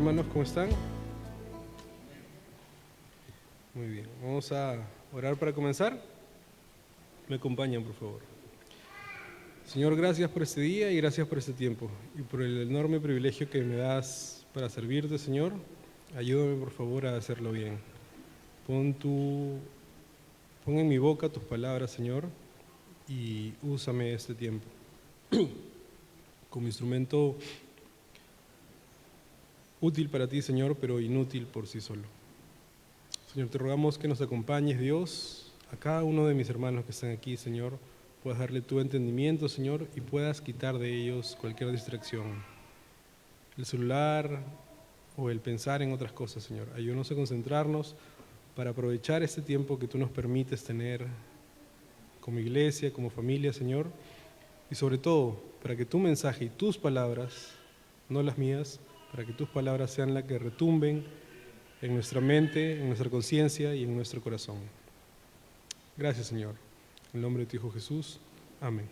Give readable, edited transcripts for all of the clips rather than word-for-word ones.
hermanos, ¿cómo están? Muy bien, vamos a orar para comenzar. Me acompañan, por favor. Señor, gracias por este día y gracias por este tiempo y por el enorme privilegio que me das para servirte, Señor. Ayúdame, por favor, a hacerlo bien. Pon en mi boca tus palabras, Señor, y úsame este tiempo como instrumento útil para ti, Señor, pero inútil por sí solo. Señor, te rogamos que nos acompañes, Dios, a cada uno de mis hermanos que están aquí, Señor, puedas darle tu entendimiento, Señor, y puedas quitar de ellos cualquier distracción, el celular o el pensar en otras cosas, Señor. Ayúdanos a concentrarnos para aprovechar este tiempo que tú nos permites tener como iglesia, como familia, Señor, y sobre todo para que tu mensaje y tus palabras, no las mías, para que tus palabras sean las que retumben en nuestra mente, en nuestra conciencia y en nuestro corazón. Gracias, Señor. En el nombre de tu Hijo Jesús. Amén.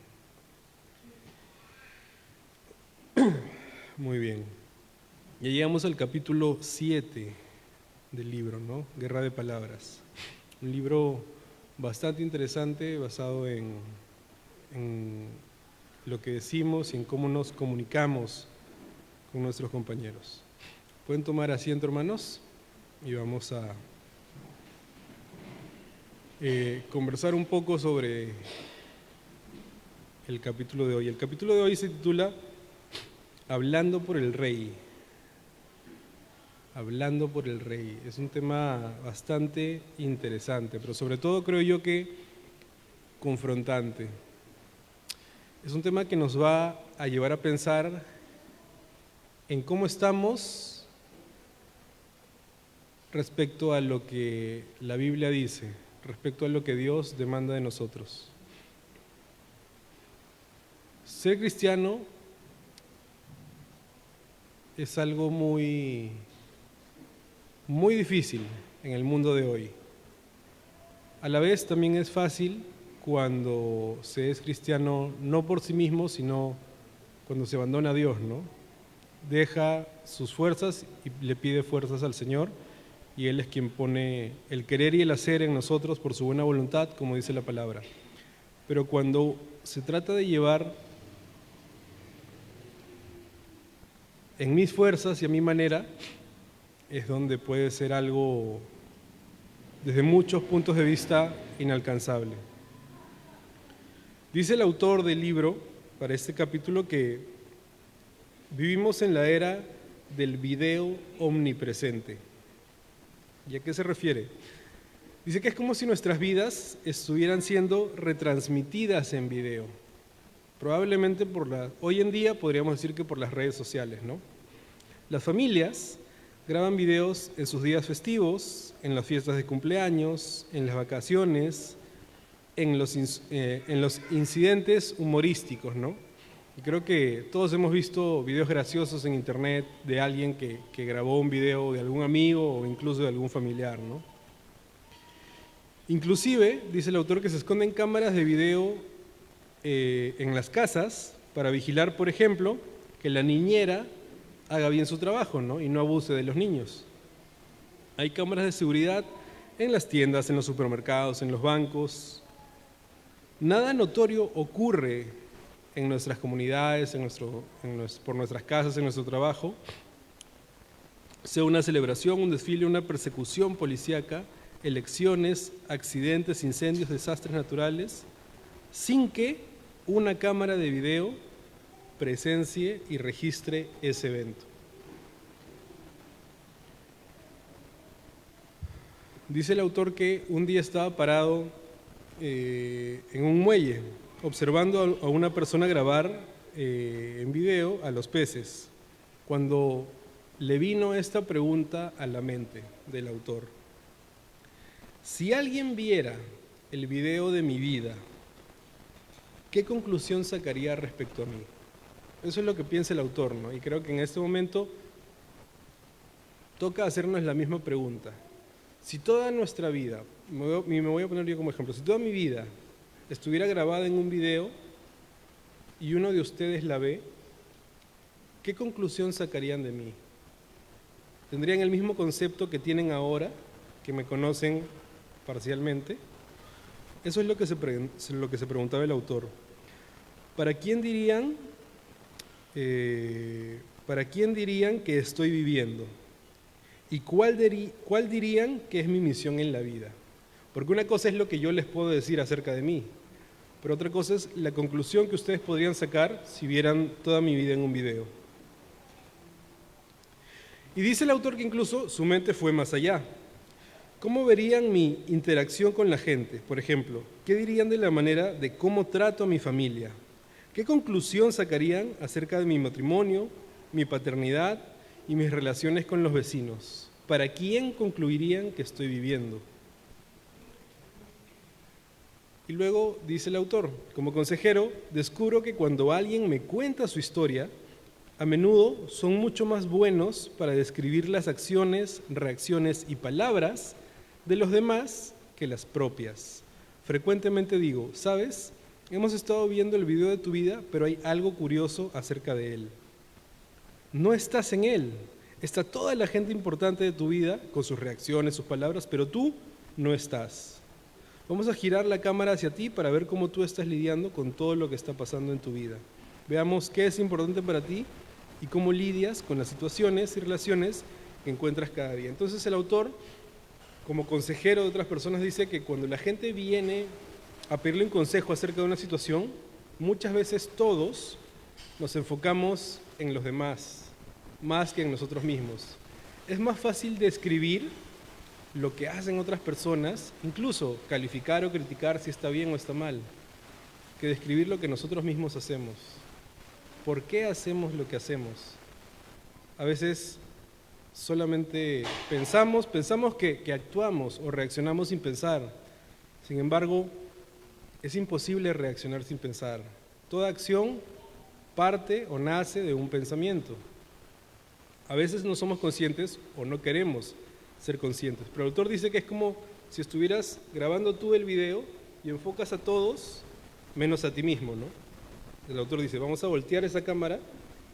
Muy bien. Ya llegamos al capítulo 7 del libro, ¿no? Guerra de Palabras. Un libro bastante interesante, basado en lo que decimos y en cómo nos comunicamos con nuestros compañeros. ¿Pueden tomar asiento, hermanos? Y vamos a conversar un poco sobre el capítulo de hoy. El capítulo de hoy se titula Hablando por el Rey. Hablando por el Rey. Es un tema bastante interesante, pero sobre todo creo yo que confrontante. Es un tema que nos va a llevar a pensar en cómo estamos respecto a lo que la Biblia dice, respecto a lo que Dios demanda de nosotros. Ser cristiano es algo muy difícil en el mundo de hoy. A la vez también es fácil cuando se es cristiano no por sí mismo, sino cuando se abandona a Dios, ¿no? Deja sus fuerzas y le pide fuerzas al Señor, y Él es quien pone el querer y el hacer en nosotros por su buena voluntad, como dice la palabra. Pero cuando se trata de llevar en mis fuerzas y a mi manera, es donde puede ser algo, desde muchos puntos de vista, inalcanzable. Dice el autor del libro, para este capítulo, que vivimos en la era del video omnipresente. ¿Y a qué se refiere? Dice que es como si nuestras vidas estuvieran siendo retransmitidas en video. Probablemente hoy en día podríamos decir que por las redes sociales, ¿no? Las familias graban videos en sus días festivos, en las fiestas de cumpleaños, en las vacaciones, en los incidentes humorísticos, ¿no? Y creo que todos hemos visto videos graciosos en internet de alguien que grabó un video de algún amigo o incluso de algún familiar, ¿no? Inclusive, dice el autor, que se esconden cámaras de video en las casas para vigilar, por ejemplo, que la niñera haga bien su trabajo, ¿no? Y no abuse de los niños. Hay cámaras de seguridad en las tiendas, en los supermercados, en los bancos. Nada notorio ocurre en nuestras comunidades, por nuestras casas, en nuestro trabajo, sea una celebración, un desfile, una persecución policíaca, elecciones, accidentes, incendios, desastres naturales, sin que una cámara de video presencie y registre ese evento. Dice el autor que un día estaba parado en un muelle, observando a una persona grabar en video a los peces, cuando le vino esta pregunta a la mente del autor: si alguien viera el video de mi vida, ¿qué conclusión sacaría respecto a mí? Eso es lo que piensa el autor, ¿no? Y creo que en este momento toca hacernos la misma pregunta. Si toda nuestra vida, me voy a poner yo como ejemplo, si toda mi vida estuviera grabada en un video y uno de ustedes la ve, ¿qué conclusión sacarían de mí? ¿Tendrían el mismo concepto que tienen ahora, que me conocen parcialmente? Eso es lo que se preguntaba el autor. ¿Para quién dirían que estoy viviendo? ¿Y cuál dirían que es mi misión en la vida? Porque una cosa es lo que yo les puedo decir acerca de mí, pero otra cosa es la conclusión que ustedes podrían sacar si vieran toda mi vida en un video. Y dice el autor que incluso su mente fue más allá. ¿Cómo verían mi interacción con la gente? Por ejemplo, ¿qué dirían de la manera de cómo trato a mi familia? ¿Qué conclusión sacarían acerca de mi matrimonio, mi paternidad y mis relaciones con los vecinos? ¿Para quién concluirían que estoy viviendo? Y luego dice el autor, como consejero, descubro que cuando alguien me cuenta su historia, a menudo son mucho más buenos para describir las acciones, reacciones y palabras de los demás que las propias. Frecuentemente digo, ¿sabes? Hemos estado viendo el video de tu vida, pero hay algo curioso acerca de él. No estás en él. Está toda la gente importante de tu vida con sus reacciones, sus palabras, pero tú no estás. Vamos a girar la cámara hacia ti para ver cómo tú estás lidiando con todo lo que está pasando en tu vida. Veamos qué es importante para ti y cómo lidias con las situaciones y relaciones que encuentras cada día. Entonces el autor, como consejero de otras personas, dice que cuando la gente viene a pedirle un consejo acerca de una situación, muchas veces todos nos enfocamos en los demás, más que en nosotros mismos. Es más fácil describir lo que hacen otras personas, incluso calificar o criticar si está bien o está mal, que describir lo que nosotros mismos hacemos. ¿Por qué hacemos lo que hacemos? A veces solamente pensamos que actuamos o reaccionamos sin pensar. Sin embargo, es imposible reaccionar sin pensar. Toda acción parte o nace de un pensamiento. A veces no somos conscientes o no queremos ser conscientes, pero el autor dice que es como si estuvieras grabando tú el video y enfocas a todos menos a ti mismo, ¿no? El autor dice, vamos a voltear esa cámara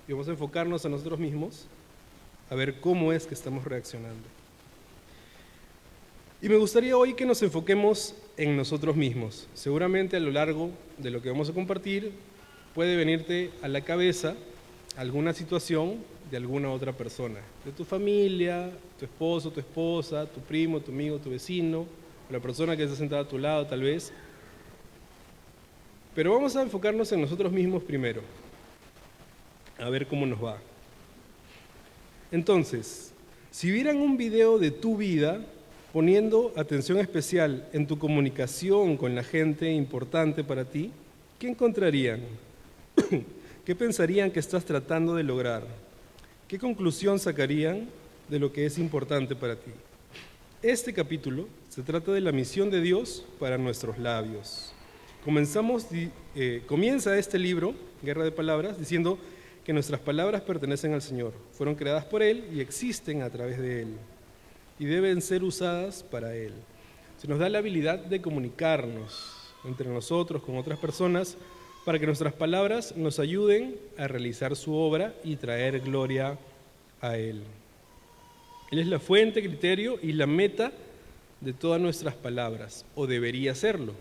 y vamos a enfocarnos a nosotros mismos a ver cómo es que estamos reaccionando. Y me gustaría hoy que nos enfoquemos en nosotros mismos. Seguramente a lo largo de lo que vamos a compartir puede venirte a la cabeza alguna situación de alguna otra persona, de tu familia, tu esposo, tu esposa, tu primo, tu amigo, tu vecino, o la persona que está sentada a tu lado tal vez. Pero vamos a enfocarnos en nosotros mismos primero, a ver cómo nos va. Entonces, si vieran un video de tu vida, poniendo atención especial en tu comunicación con la gente importante para ti, ¿qué encontrarían? ¿Qué pensarían que estás tratando de lograr? ¿Qué conclusión sacarían de lo que es importante para ti? Este capítulo se trata de la misión de Dios para nuestros labios. Comienza este libro, Guerra de Palabras, diciendo que nuestras palabras pertenecen al Señor, fueron creadas por Él y existen a través de Él, y deben ser usadas para Él. Se nos da la habilidad de comunicarnos entre nosotros, con otras personas, para que nuestras palabras nos ayuden a realizar su obra y traer gloria a Él. Él es la fuente, criterio y la meta de todas nuestras palabras, o debería serlo.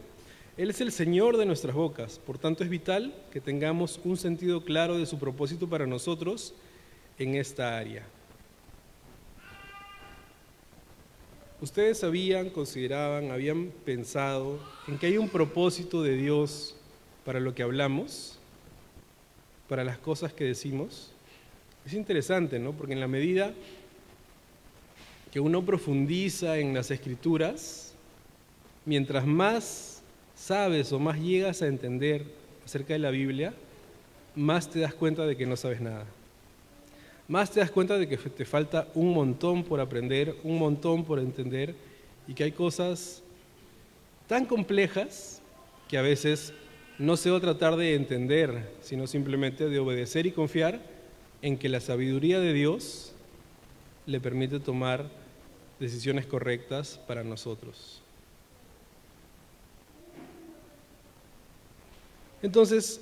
Él es el Señor de nuestras bocas, por tanto es vital que tengamos un sentido claro de su propósito para nosotros en esta área. ¿Ustedes consideraban, habían pensado en que hay un propósito de Dios para lo que hablamos, para las cosas que decimos? Es interesante, ¿no? Porque en la medida que uno profundiza en las Escrituras, mientras más sabes o más llegas a entender acerca de la Biblia, más te das cuenta de que no sabes nada. Más te das cuenta de que te falta un montón por aprender, un montón por entender, y que hay cosas tan complejas que a veces no se va a tratar de entender, sino simplemente de obedecer y confiar en que la sabiduría de Dios le permite tomar decisiones correctas para nosotros. Entonces,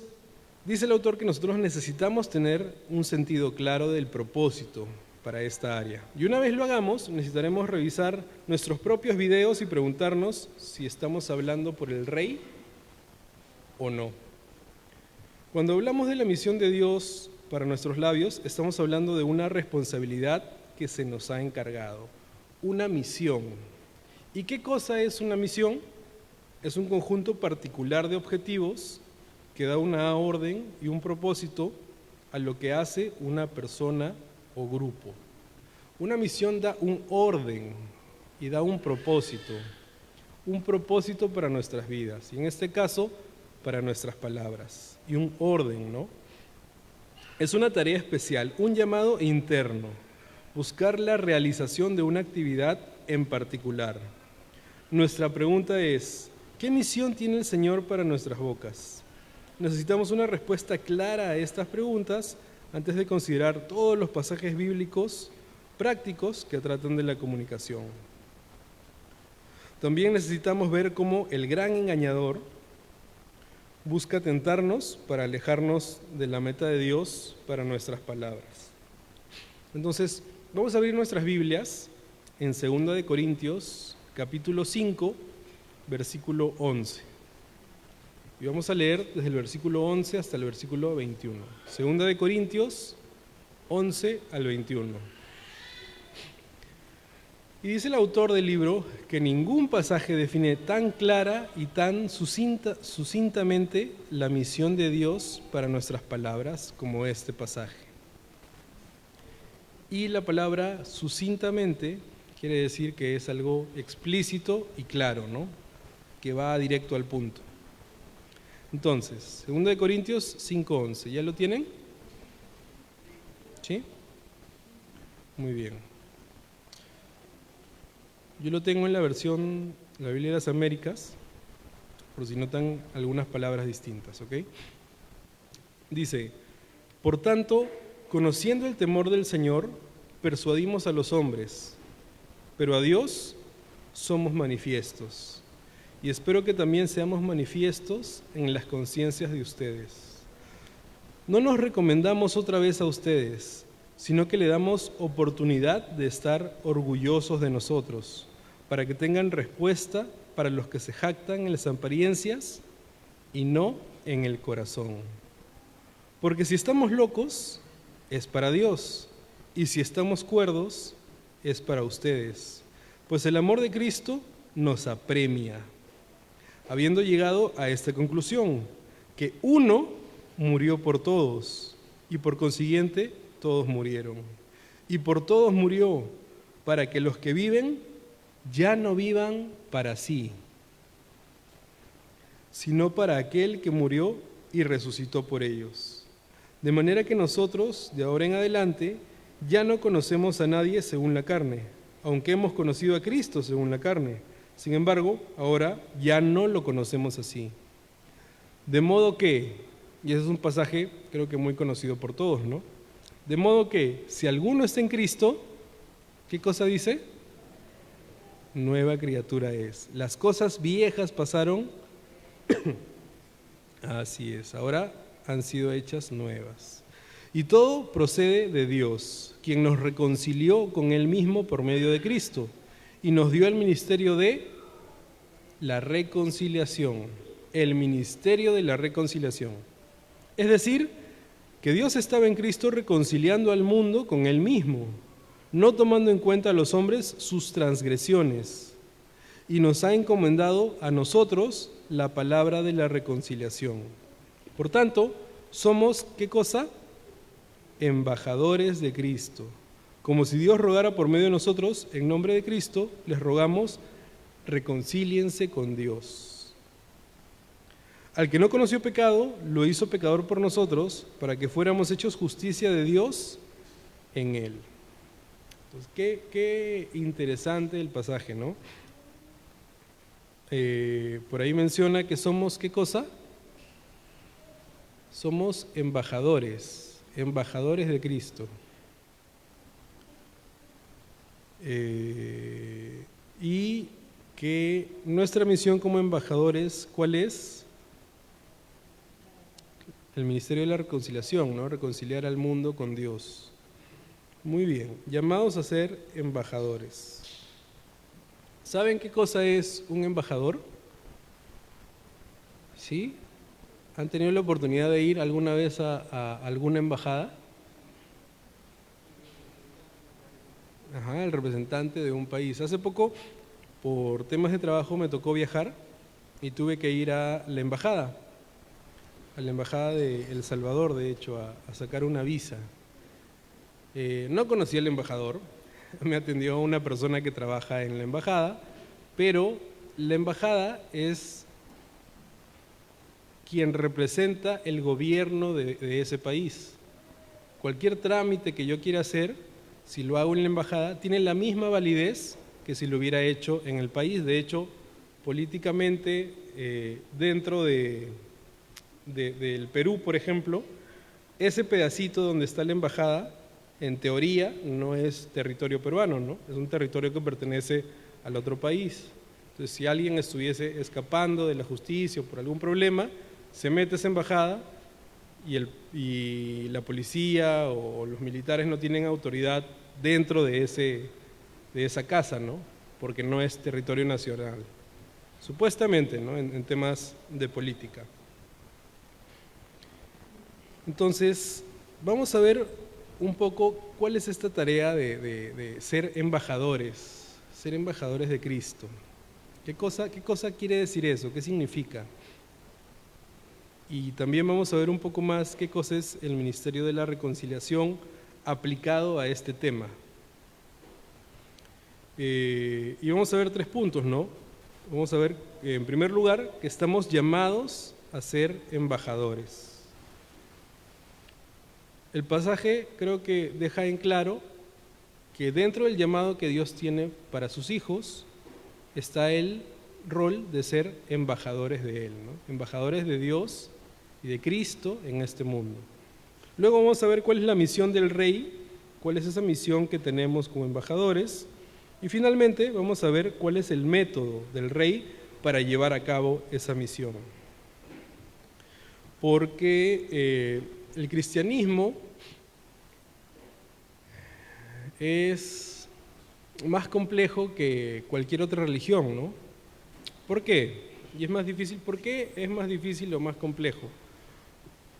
dice el autor que nosotros necesitamos tener un sentido claro del propósito. para esta área. Y una vez lo hagamos, necesitaremos revisar nuestros propios videos y preguntarnos si estamos hablando por el Rey o no. Cuando hablamos de la misión de Dios para nuestros labios, estamos hablando de una responsabilidad que se nos ha encargado, una misión. ¿Y qué cosa es una misión? Es un conjunto particular de objetivos que da una orden y un propósito a lo que hace una persona o grupo. Una misión da un orden y da un propósito para nuestras vidas, y en este caso, para nuestras palabras, y un orden, ¿no? Es una tarea especial, un llamado interno, buscar la realización de una actividad en particular. Nuestra pregunta es, ¿qué misión tiene el Señor para nuestras bocas? Necesitamos una respuesta clara a estas preguntas antes de considerar todos los pasajes bíblicos prácticos que tratan de la comunicación. También necesitamos ver cómo el gran engañador busca tentarnos para alejarnos de la meta de Dios para nuestras palabras. Entonces, vamos a abrir nuestras Biblias en 2 de Corintios, capítulo 5, versículo 11. Y vamos a leer desde el versículo 11 hasta el versículo 21. 2 de Corintios, 11 al 21. Y dice el autor del libro que ningún pasaje define tan clara y tan sucintamente la misión de Dios para nuestras palabras como este pasaje. Y la palabra sucintamente quiere decir que es algo explícito y claro, ¿no? Que va directo al punto. Entonces, 2 de Corintios 5:11, ¿ya lo tienen? ¿Sí? Muy bien. Yo lo tengo en la versión, la Biblia de las Américas, por si notan algunas palabras distintas, ¿ok? Dice, por tanto, conociendo el temor del Señor, persuadimos a los hombres, pero a Dios somos manifiestos. Y espero que también seamos manifiestos en las conciencias de ustedes. No nos recomendamos otra vez a ustedes, sino que le damos oportunidad de estar orgullosos de nosotros, para que tengan respuesta para los que se jactan en las apariencias y no en el corazón. Porque si estamos locos, es para Dios, y si estamos cuerdos, es para ustedes, pues el amor de Cristo nos apremia, habiendo llegado a esta conclusión, que uno murió por todos, y por consiguiente todos murieron. Y por todos murió, para que los que viven ya no vivan para sí, sino para aquel que murió y resucitó por ellos. De manera que nosotros, de ahora en adelante, ya no conocemos a nadie según la carne, aunque hemos conocido a Cristo según la carne. Sin embargo, ahora ya no lo conocemos así. De modo que, y ese es un pasaje creo que muy conocido por todos, ¿no? De modo que, si alguno está en Cristo, ¿qué cosa dice? Nueva criatura es. Las cosas viejas pasaron, así es, ahora han sido hechas nuevas. Y todo procede de Dios, quien nos reconcilió con Él mismo por medio de Cristo, y nos dio el ministerio de la reconciliación, el ministerio de la reconciliación. Es decir, que Dios estaba en Cristo reconciliando al mundo con Él mismo, no tomando en cuenta a los hombres sus transgresiones, y nos ha encomendado a nosotros la palabra de la reconciliación. Por tanto, somos, ¿qué cosa? Embajadores de Cristo. Como si Dios rogara por medio de nosotros, en nombre de Cristo, les rogamos, reconcíliense con Dios. Al que no conoció pecado, lo hizo pecador por nosotros, para que fuéramos hechos justicia de Dios en Él. Entonces, qué interesante el pasaje, ¿no? Por ahí menciona que somos, ¿qué cosa? Somos embajadores de Cristo. Y que nuestra misión como embajadores, ¿cuál es? El ministerio de la reconciliación, ¿no? Reconciliar al mundo con Dios. Muy bien, llamados a ser embajadores. ¿Saben qué cosa es un embajador? ¿Sí? ¿Han tenido la oportunidad de ir alguna vez a alguna embajada? Ajá, el representante de un país. Hace poco, por temas de trabajo, me tocó viajar y tuve que ir a la embajada de El Salvador, de hecho, a sacar una visa. No conocí al embajador, me atendió una persona que trabaja en la embajada, pero la embajada es quien representa el gobierno de ese país. Cualquier trámite que yo quiera hacer, si lo hago en la embajada, tiene la misma validez que si lo hubiera hecho en el país. De hecho, políticamente, dentro del Perú, por ejemplo, ese pedacito donde está la embajada, en teoría, no es territorio peruano, ¿no? Es un territorio que pertenece al otro país. Entonces, si alguien estuviese escapando de la justicia o por algún problema, se mete a esa embajada y la policía o los militares no tienen autoridad dentro de esa casa, ¿no? Porque no es territorio nacional. Supuestamente, ¿no? En temas de política. Entonces, vamos a ver un poco cuál es esta tarea de ser embajadores de Cristo. ¿Qué cosa quiere decir eso? ¿Qué significa? Y también vamos a ver un poco más qué cosa es el ministerio de la reconciliación aplicado a este tema. Y vamos a ver 3 puntos, ¿no? Vamos a ver, en primer lugar, que estamos llamados a ser embajadores. El pasaje creo que deja en claro que dentro del llamado que Dios tiene para sus hijos está el rol de ser embajadores de Él, ¿no? Embajadores de Dios y de Cristo en este mundo. Luego vamos a ver cuál es la misión del Rey, cuál es esa misión que tenemos como embajadores, y finalmente vamos a ver cuál es el método del Rey para llevar a cabo esa misión. Porque el cristianismo es más complejo que cualquier otra religión, ¿no? ¿Por qué? Y es más difícil. ¿Por qué es más difícil o más complejo?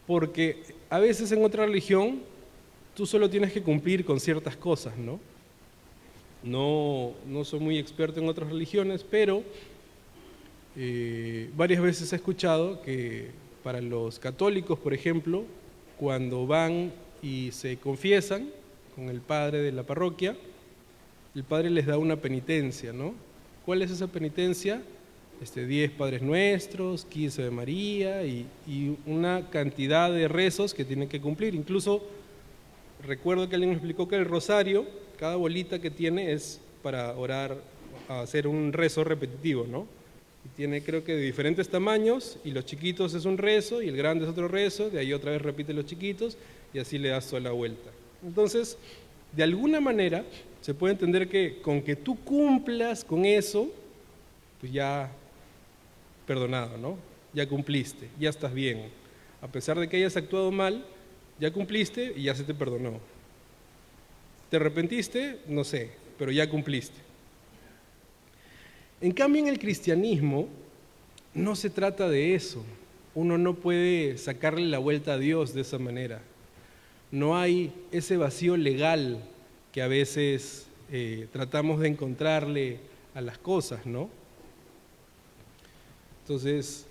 Porque a veces en otra religión tú solo tienes que cumplir con ciertas cosas, ¿no? No soy muy experto en otras religiones, pero varias veces he escuchado que para los católicos, por ejemplo, cuando van y se confiesan con el padre de la parroquia, el padre les da una penitencia, ¿no? ¿Cuál es esa penitencia? 10 Padres Nuestros, 15 de María y una cantidad de rezos que tienen que cumplir. Incluso recuerdo que alguien me explicó que el rosario, cada bolita que tiene es para orar, hacer un rezo repetitivo, ¿no? Y tiene creo que de diferentes tamaños, y los chiquitos es un rezo y el grande es otro rezo, de ahí otra vez repite los chiquitos y así le das toda la vuelta. Entonces, de alguna manera se puede entender que con que tú cumplas con eso, pues ya perdonado, ¿no? Ya cumpliste, ya estás bien. A pesar de que hayas actuado mal, ya cumpliste y ya se te perdonó. ¿Te arrepentiste? No sé, pero ya cumpliste. En cambio, en el cristianismo no se trata de eso. Uno no puede sacarle la vuelta a Dios de esa manera. No hay ese vacío legal que a veces tratamos de encontrarle a las cosas, ¿no? Entonces,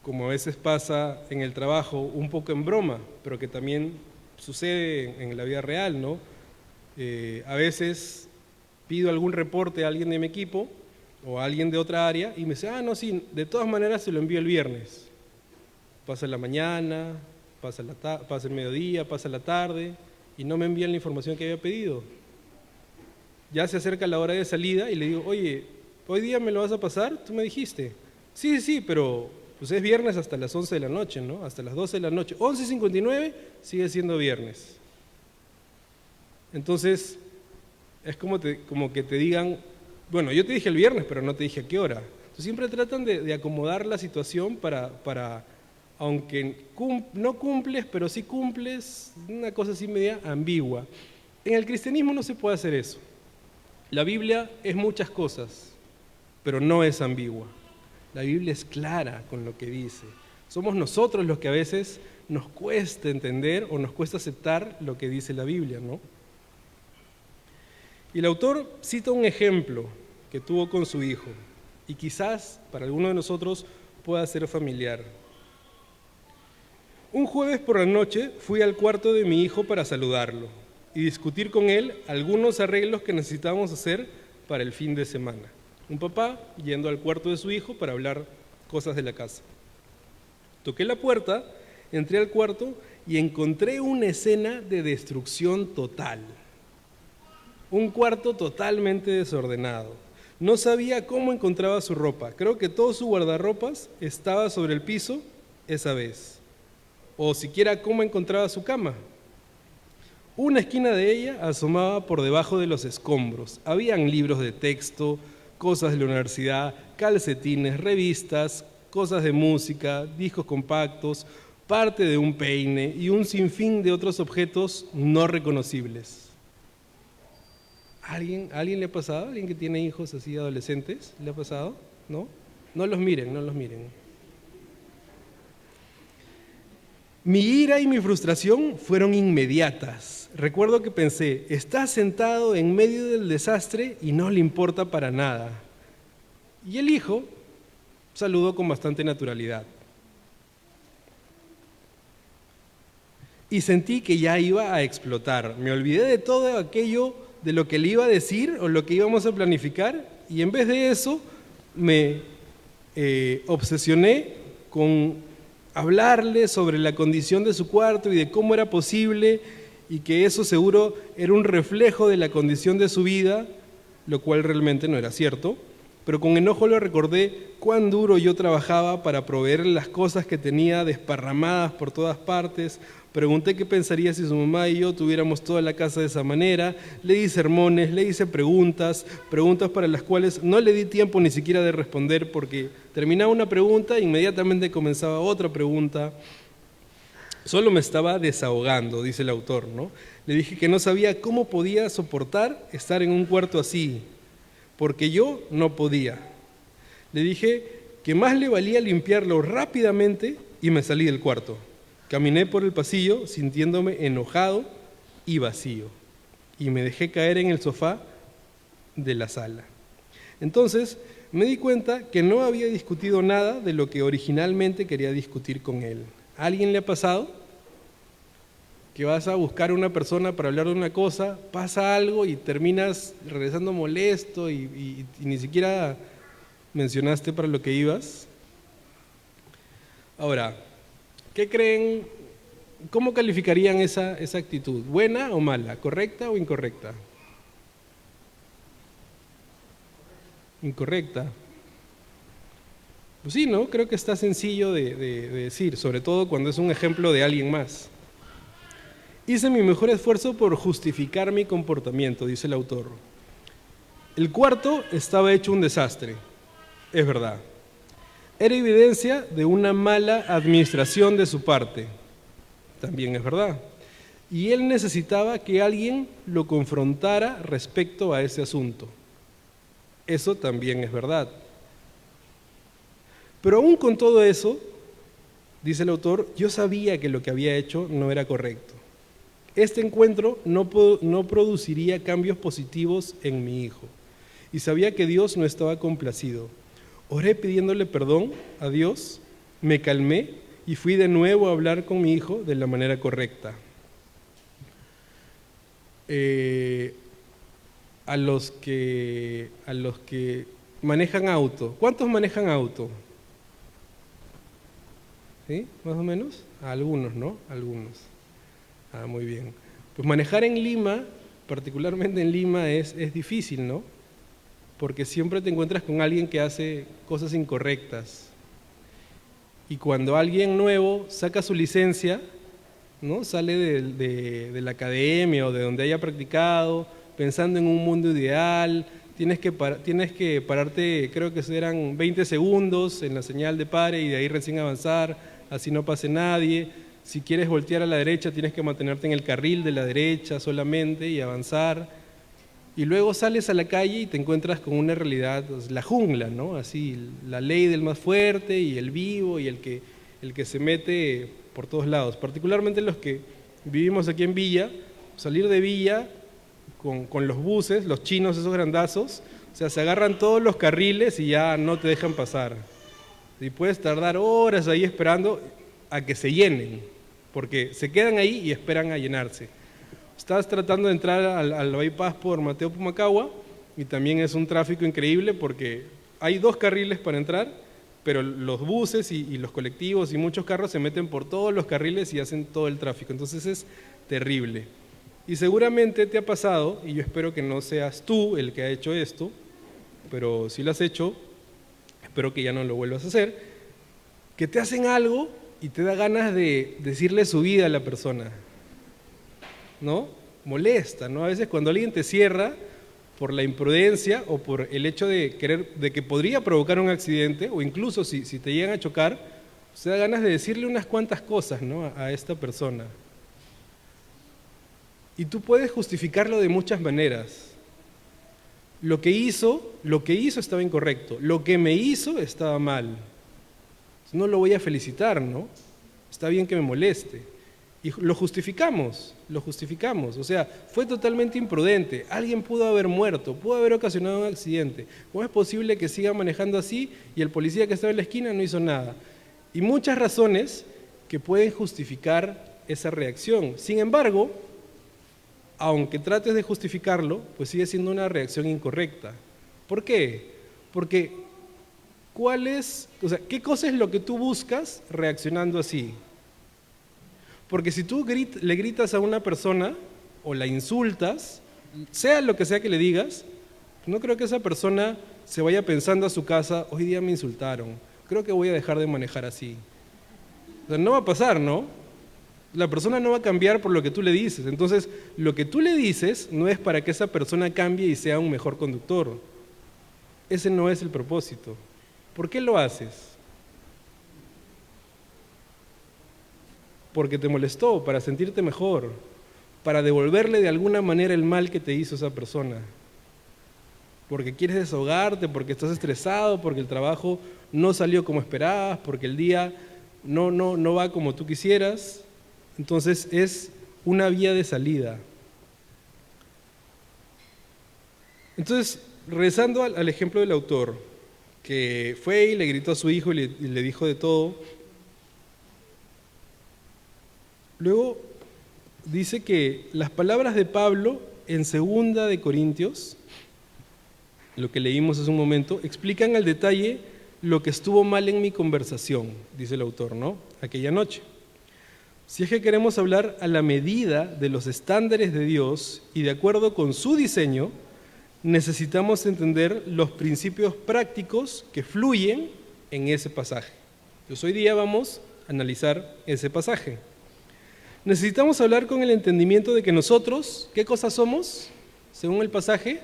como a veces pasa en el trabajo, un poco en broma, pero que también sucede en la vida real, ¿no? A veces pido algún reporte a alguien de mi equipo o a alguien de otra área y me dice, no, sí, de todas maneras se lo envío el viernes. Pasa la mañana, pasa el mediodía, pasa la tarde y no me envían la información que había pedido. Ya se acerca la hora de salida y le digo, oye, ¿hoy día me lo vas a pasar? Tú me dijiste. Sí, pero pues es viernes hasta las 11 de la noche, ¿no? Hasta las 12 de la noche. 11:59 sigue siendo viernes. Entonces, es como que te digan, bueno, yo te dije el viernes, pero no te dije a qué hora. Entonces, siempre tratan de acomodar la situación para aunque no cumples, pero sí cumples, una cosa así media ambigua. En el cristianismo no se puede hacer eso. La Biblia es muchas cosas, pero no es ambigua. La Biblia es clara con lo que dice. Somos nosotros los que a veces nos cuesta entender o nos cuesta aceptar lo que dice la Biblia, ¿no? Y el autor cita un ejemplo que tuvo con su hijo, y quizás para alguno de nosotros pueda ser familiar. Un jueves por la noche fui al cuarto de mi hijo para saludarlo y discutir con él algunos arreglos que necesitábamos hacer para el fin de semana. Un papá yendo al cuarto de su hijo para hablar cosas de la casa. Toqué la puerta, entré al cuarto y encontré una escena de destrucción total. Un cuarto totalmente desordenado. No sabía cómo encontraba su ropa. Creo que todo su guardarropas estaba sobre el piso esa vez. O siquiera cómo encontraba su cama. Una esquina de ella asomaba por debajo de los escombros. Habían libros de texto, cosas de la universidad, calcetines, revistas, cosas de música, discos compactos, parte de un peine y un sinfín de otros objetos no reconocibles. ¿Alguien le ha pasado? ¿Alguien que tiene hijos así adolescentes? ¿Le ha pasado? ¿No? No los miren, no los miren. Mi ira y mi frustración fueron inmediatas. Recuerdo que pensé, está sentado en medio del desastre y no le importa para nada. Y el hijo saludó con bastante naturalidad. Y sentí que ya iba a explotar. Me olvidé de todo aquello de lo que le iba a decir o lo que íbamos a planificar, y en vez de eso me obsesioné con hablarle sobre la condición de su cuarto y de cómo era posible, y que eso seguro era un reflejo de la condición de su vida, lo cual realmente no era cierto, pero con enojo le recordé cuán duro yo trabajaba para proveer las cosas que tenía desparramadas por todas partes. Pregunté qué pensaría si su mamá y yo tuviéramos toda la casa de esa manera. Le di sermones, le hice preguntas para las cuales no le di tiempo ni siquiera de responder, porque terminaba una pregunta e inmediatamente comenzaba otra pregunta. Solo me estaba desahogando, dice el autor, ¿no? Le dije que no sabía cómo podía soportar estar en un cuarto así, porque yo no podía. Le dije que más le valía limpiarlo rápidamente y me salí del cuarto. Caminé por el pasillo sintiéndome enojado y vacío, y me dejé caer en el sofá de la sala. Entonces me di cuenta que no había discutido nada de lo que originalmente quería discutir con él. ¿A alguien le ha pasado que vas a buscar a una persona para hablar de una cosa, pasa algo y terminas regresando molesto y ni siquiera mencionaste para lo que ibas? Ahora, ¿qué creen? ¿Cómo calificarían esa actitud? ¿Buena o mala? ¿Correcta o incorrecta? Incorrecta. Pues sí, ¿no? Creo que está sencillo de decir, sobre todo cuando es un ejemplo de alguien más. Hice mi mejor esfuerzo por justificar mi comportamiento, dice el autor. El cuarto estaba hecho un desastre, es verdad. Era evidencia de una mala administración de su parte, también es verdad. Y él necesitaba que alguien lo confrontara respecto a ese asunto. Eso también es verdad. Pero aún con todo eso, dice el autor, yo sabía que lo que había hecho no era correcto. Este encuentro no produciría cambios positivos en mi hijo, y sabía que Dios no estaba complacido. Oré pidiéndole perdón a Dios, me calmé y fui de nuevo a hablar con mi hijo de la manera correcta. A los que manejan auto, ¿cuántos manejan auto? ¿Sí? ¿Más o menos? A algunos, ¿no? Algunos. Ah, muy bien. Pues manejar en Lima, particularmente en Lima, es difícil, ¿no? Porque siempre te encuentras con alguien que hace cosas incorrectas. Y cuando alguien nuevo saca su licencia, ¿no? Sale de la academia o de donde haya practicado, pensando en un mundo ideal, tienes que pararte, creo que serán 20 segundos en la señal de pare y de ahí recién avanzar, así no pase nadie. Si quieres voltear a la derecha, tienes que mantenerte en el carril de la derecha solamente y avanzar. Y luego sales a la calle y te encuentras con una realidad, pues, la jungla, ¿no? Así, la ley del más fuerte y el vivo y el que se mete por todos lados. Particularmente los que vivimos aquí en Villa, salir de Villa con los buses, los chinos, esos grandazos, o sea, se agarran todos los carriles y ya no te dejan pasar. Y puedes tardar horas ahí esperando a que se llenen, porque se quedan ahí y esperan a llenarse. Estás tratando de entrar al bypass por Mateo Pumacahua y también es un tráfico increíble porque hay 2 carriles para entrar, pero los buses y los colectivos y muchos carros se meten por todos los carriles y hacen todo el tráfico. Entonces es terrible. Y seguramente te ha pasado, y yo espero que no seas tú el que ha hecho esto, pero si lo has hecho, espero que ya no lo vuelvas a hacer, que te hacen algo y te da ganas de decirle su vida a la persona, ¿no? Molesta, ¿no? A veces cuando alguien te cierra por la imprudencia o por el hecho de que podría provocar un accidente, o incluso si te llegan a chocar, te da ganas de decirle unas cuantas cosas, ¿no? a esta persona. Y tú puedes justificarlo de muchas maneras. Lo que hizo estaba incorrecto, lo que me hizo estaba mal. No lo voy a felicitar, ¿no? Está bien que me moleste. Y lo justificamos, o sea, fue totalmente imprudente, alguien pudo haber muerto, pudo haber ocasionado un accidente. ¿Cómo es posible que siga manejando así y el policía que estaba en la esquina no hizo nada? Y muchas razones que pueden justificar esa reacción. Sin embargo, aunque trates de justificarlo, pues sigue siendo una reacción incorrecta. ¿Por qué? Porque ¿qué cosa es lo que tú buscas reaccionando así? Porque si tú le gritas a una persona o la insultas, sea lo que sea que le digas, no creo que esa persona se vaya pensando a su casa, hoy día me insultaron, creo que voy a dejar de manejar así. O sea, no va a pasar, ¿no? La persona no va a cambiar por lo que tú le dices. Entonces, lo que tú le dices no es para que esa persona cambie y sea un mejor conductor. Ese no es el propósito. ¿Por qué lo haces? Porque te molestó, para sentirte mejor, para devolverle de alguna manera el mal que te hizo esa persona. Porque quieres desahogarte, porque estás estresado, porque el trabajo no salió como esperabas, porque el día no va como tú quisieras. Entonces es una vía de salida. Entonces, regresando al ejemplo del autor, que fue y le gritó a su hijo y le dijo de todo. Luego dice que las palabras de Pablo en 2 de Corintios, lo que leímos hace un momento, explican al detalle lo que estuvo mal en mi conversación, dice el autor, ¿no? Aquella noche. Si es que queremos hablar a la medida de los estándares de Dios y de acuerdo con su diseño, necesitamos entender los principios prácticos que fluyen en ese pasaje. Entonces hoy día vamos a analizar ese pasaje. Necesitamos hablar con el entendimiento de que nosotros, ¿qué cosa somos? Según el pasaje,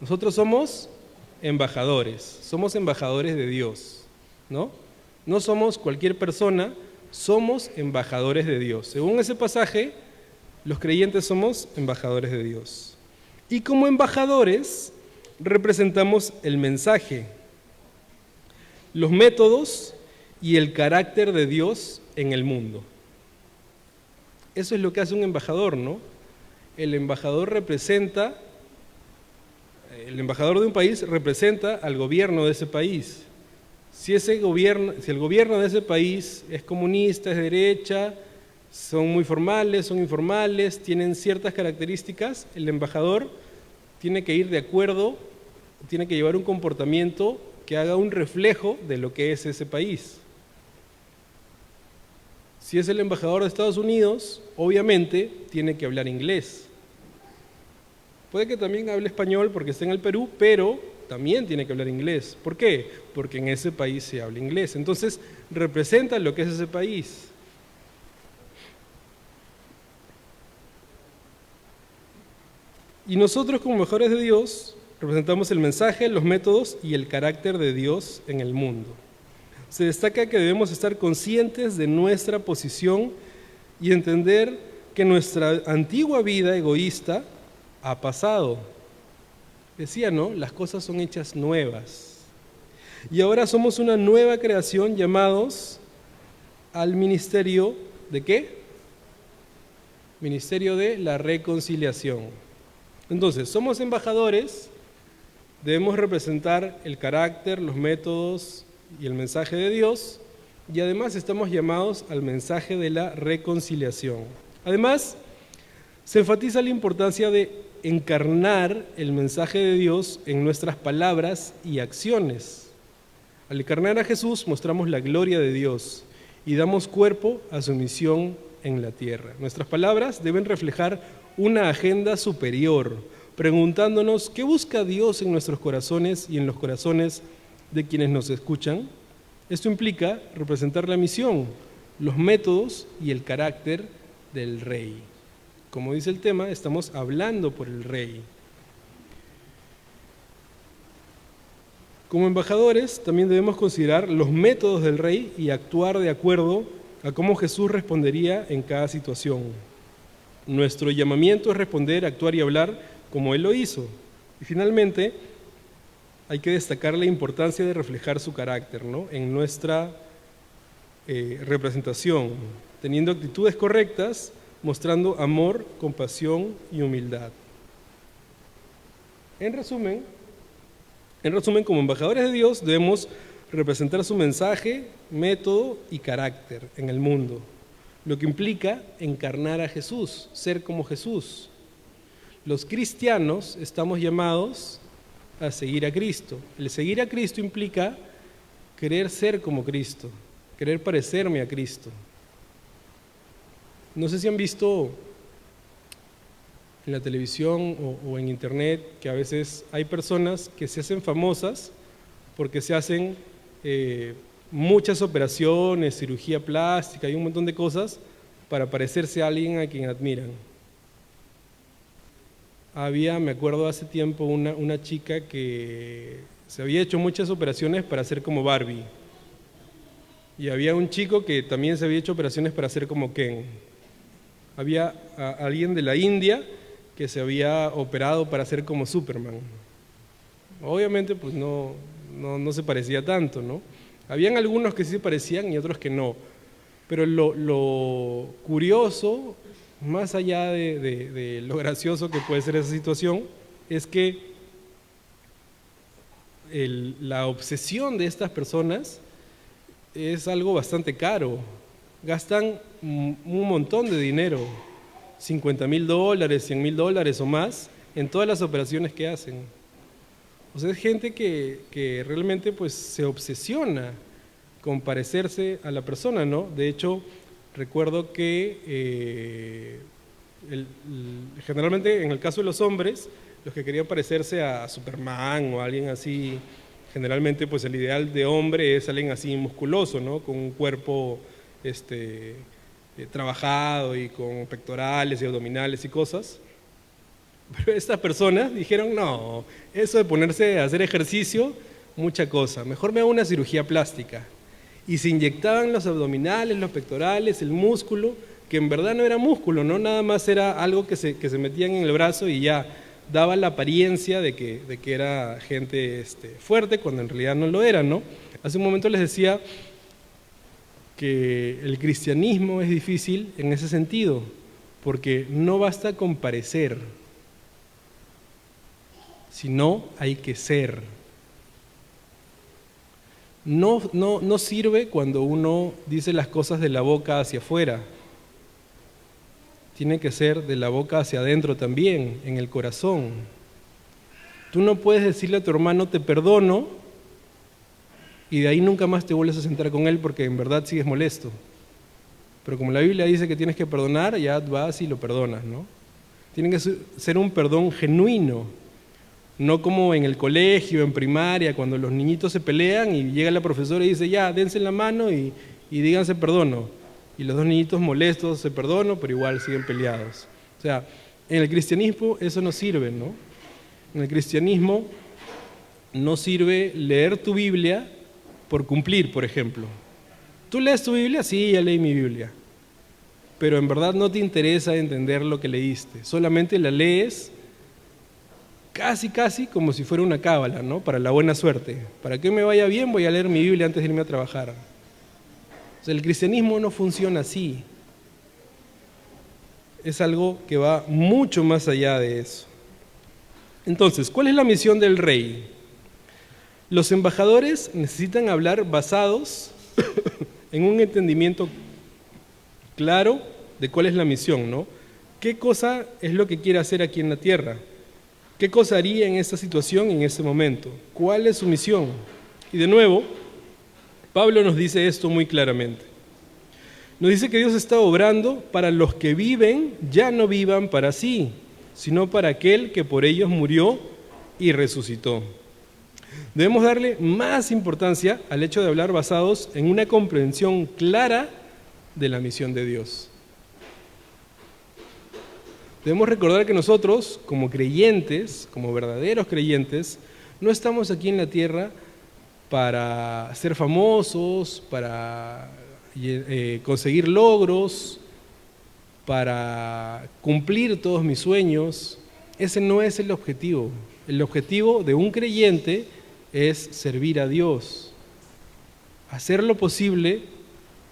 nosotros somos embajadores de Dios, ¿no? No somos cualquier persona, somos embajadores de Dios. Según ese pasaje, los creyentes somos embajadores de Dios. Y como embajadores representamos el mensaje, los métodos y el carácter de Dios en el mundo. Eso es lo que hace un embajador, ¿no? El embajador de un país representa al gobierno de ese país. Si el gobierno de ese país es comunista, es de derecha, son muy formales, son informales, tienen ciertas características, el embajador tiene que ir de acuerdo, tiene que llevar un comportamiento que haga un reflejo de lo que es ese país. Si es el embajador de Estados Unidos, obviamente tiene que hablar inglés. Puede que también hable español porque está en el Perú, pero también tiene que hablar inglés. ¿Por qué? Porque en ese país se habla inglés. Entonces, representa lo que es ese país. Y nosotros, como embajadores de Dios, representamos el mensaje, los métodos y el carácter de Dios en el mundo. se destaca que debemos estar conscientes de nuestra posición y entender que nuestra antigua vida egoísta ha pasado. Decía, ¿no? Las cosas son hechas nuevas. Y ahora somos una nueva creación llamados al ministerio ¿de qué? Ministerio de la reconciliación. Entonces, somos embajadores, debemos representar el carácter, los métodos y el mensaje de Dios, y además estamos llamados al mensaje de la reconciliación. Además, se enfatiza la importancia de encarnar el mensaje de Dios en nuestras palabras y acciones. Al encarnar a Jesús mostramos la gloria de Dios y damos cuerpo a su misión en la tierra. Nuestras palabras deben reflejar una agenda superior, preguntándonos qué busca Dios en nuestros corazones y en los corazones de quienes nos escuchan. Esto implica representar la misión, los métodos y el carácter del Rey. Como dice el tema, estamos hablando por el Rey. Como embajadores, también debemos considerar los métodos del Rey y actuar de acuerdo a cómo Jesús respondería en cada situación. Nuestro llamamiento es responder, actuar y hablar como Él lo hizo. Y finalmente, hay que destacar la importancia de reflejar su carácter, ¿no?, en nuestra representación, teniendo actitudes correctas, mostrando amor, compasión y humildad. En resumen, como embajadores de Dios debemos representar su mensaje, método y carácter en el mundo, lo que implica encarnar a Jesús, ser como Jesús. Los cristianos estamos llamados a seguir a Cristo. El seguir a Cristo implica querer ser como Cristo, querer parecerme a Cristo. No sé si han visto en la televisión o en internet que a veces hay personas que se hacen famosas porque se hacen muchas operaciones, cirugía plástica y un montón de cosas para parecerse a alguien a quien admiran. Me acuerdo hace tiempo, una chica que se había hecho muchas operaciones para ser como Barbie. Y había un chico que también se había hecho operaciones para ser como Ken. Había alguien de la India que se había operado para ser como Superman. Obviamente pues no se parecía tanto, ¿no? Habían algunos que sí se parecían y otros que no. Pero lo curioso, más allá de lo gracioso que puede ser esa situación, es que la obsesión de estas personas es algo bastante caro. Gastan un montón de dinero, $50,000, $100,000 o más, en todas las operaciones que hacen. O sea, es gente que realmente pues se obsesiona con parecerse a la persona, ¿no? De hecho, recuerdo que generalmente en el caso de los hombres, los que querían parecerse a Superman o a alguien así, generalmente pues el ideal de hombre es alguien así musculoso, ¿no? Con un cuerpo trabajado y con pectorales y abdominales y cosas. Pero estas personas dijeron, no, eso de ponerse a hacer ejercicio, mucha cosa, mejor me hago una cirugía plástica. Y se inyectaban los abdominales, los pectorales, el músculo, que en verdad no era músculo, ¿no? Nada más era algo que se metían en el brazo y ya daba la apariencia de que era gente fuerte, cuando en realidad no lo era, ¿no? Hace un momento les decía que el cristianismo es difícil en ese sentido, porque no basta con parecer, sino hay que ser. No sirve cuando uno dice las cosas de la boca hacia afuera. Tiene que ser de la boca hacia adentro también, en el corazón. Tú no puedes decirle a tu hermano te perdono y de ahí nunca más te vuelves a sentar con él porque en verdad sigues molesto. Pero como la Biblia dice que tienes que perdonar, ya vas y lo perdonas, ¿no? Tiene que ser un perdón genuino. No como en el colegio, en primaria, cuando los niñitos se pelean y llega la profesora y dice, ya, dense la mano y díganse perdono. Y los dos niñitos molestos se perdonan, pero igual siguen peleados. O sea, en el cristianismo eso no sirve, ¿no? En el cristianismo no sirve leer tu Biblia por cumplir, por ejemplo. ¿Tú lees tu Biblia? Sí, ya leí mi Biblia. Pero en verdad no te interesa entender lo que leíste. Solamente la lees casi como si fuera una cábala, ¿no? Para la buena suerte. Para que me vaya bien voy a leer mi Biblia antes de irme a trabajar. O sea, el cristianismo no funciona así. Es algo que va mucho más allá de eso. Entonces, ¿cuál es la misión del rey? Los embajadores necesitan hablar basados en un entendimiento claro de cuál es la misión, ¿no? ¿Qué cosa es lo que quiere hacer aquí en la tierra? ¿Qué cosa haría en esta situación, en ese momento? ¿Cuál es su misión? Y de nuevo, Pablo nos dice esto muy claramente. Nos dice que Dios está obrando para los que viven, ya no vivan para sí, sino para aquel que por ellos murió y resucitó. Debemos darle más importancia al hecho de hablar basados en una comprensión clara de la misión de Dios. Debemos recordar que nosotros, como creyentes, como verdaderos creyentes, no estamos aquí en la tierra para ser famosos, para conseguir logros, para cumplir todos mis sueños. Ese no es el objetivo. El objetivo de un creyente es servir a Dios, hacer lo posible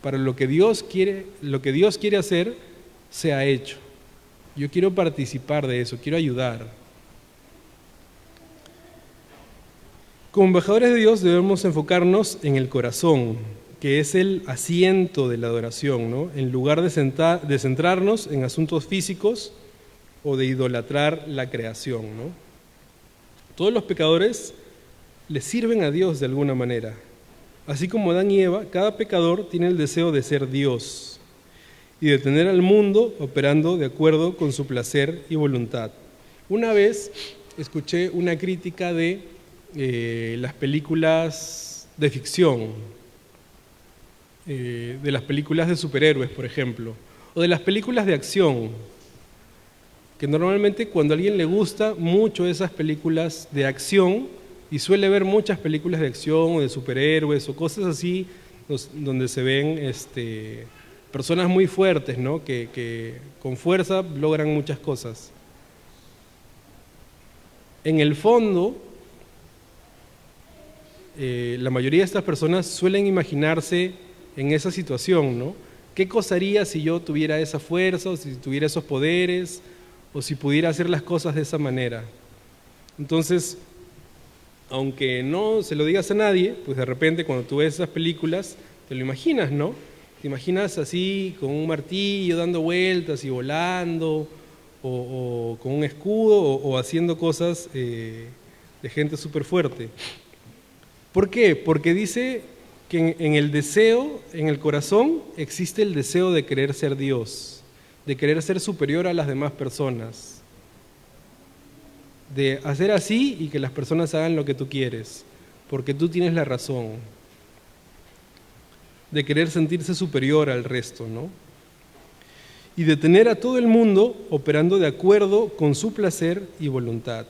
para lo que Dios quiere hacer sea hecho. Yo quiero participar de eso, quiero ayudar. Como embajadores de Dios debemos enfocarnos en el corazón, que es el asiento de la adoración, ¿no? En lugar de centrarnos en asuntos físicos o de idolatrar la creación, ¿no? Todos los pecadores le sirven a Dios de alguna manera. Así como Adán y Eva, cada pecador tiene el deseo de ser Dios y de tener al mundo operando de acuerdo con su placer y voluntad. Una vez escuché una crítica de las películas de ficción, de las películas de superhéroes, por ejemplo, o de las películas de acción, que normalmente cuando a alguien le gusta mucho esas películas de acción, y suele ver muchas películas de acción o de superhéroes o cosas así, donde se ven personas muy fuertes, ¿no? que con fuerza logran muchas cosas. En el fondo, la mayoría de estas personas suelen imaginarse en esa situación, ¿no? ¿Qué cosa haría si yo tuviera esa fuerza, o si tuviera esos poderes, o si pudiera hacer las cosas de esa manera? Entonces, aunque no se lo digas a nadie, pues de repente cuando tú ves esas películas, te lo imaginas, ¿no? Te imaginas así, con un martillo dando vueltas y volando, o con un escudo, o haciendo cosas de gente súper fuerte. ¿Por qué? Porque dice que en el deseo, en el corazón, existe el deseo de querer ser Dios, de querer ser superior a las demás personas, de hacer así y que las personas hagan lo que tú quieres, porque tú tienes la razón, de querer sentirse superior al resto, ¿no? Y de tener a todo el mundo operando de acuerdo con su placer y voluntad.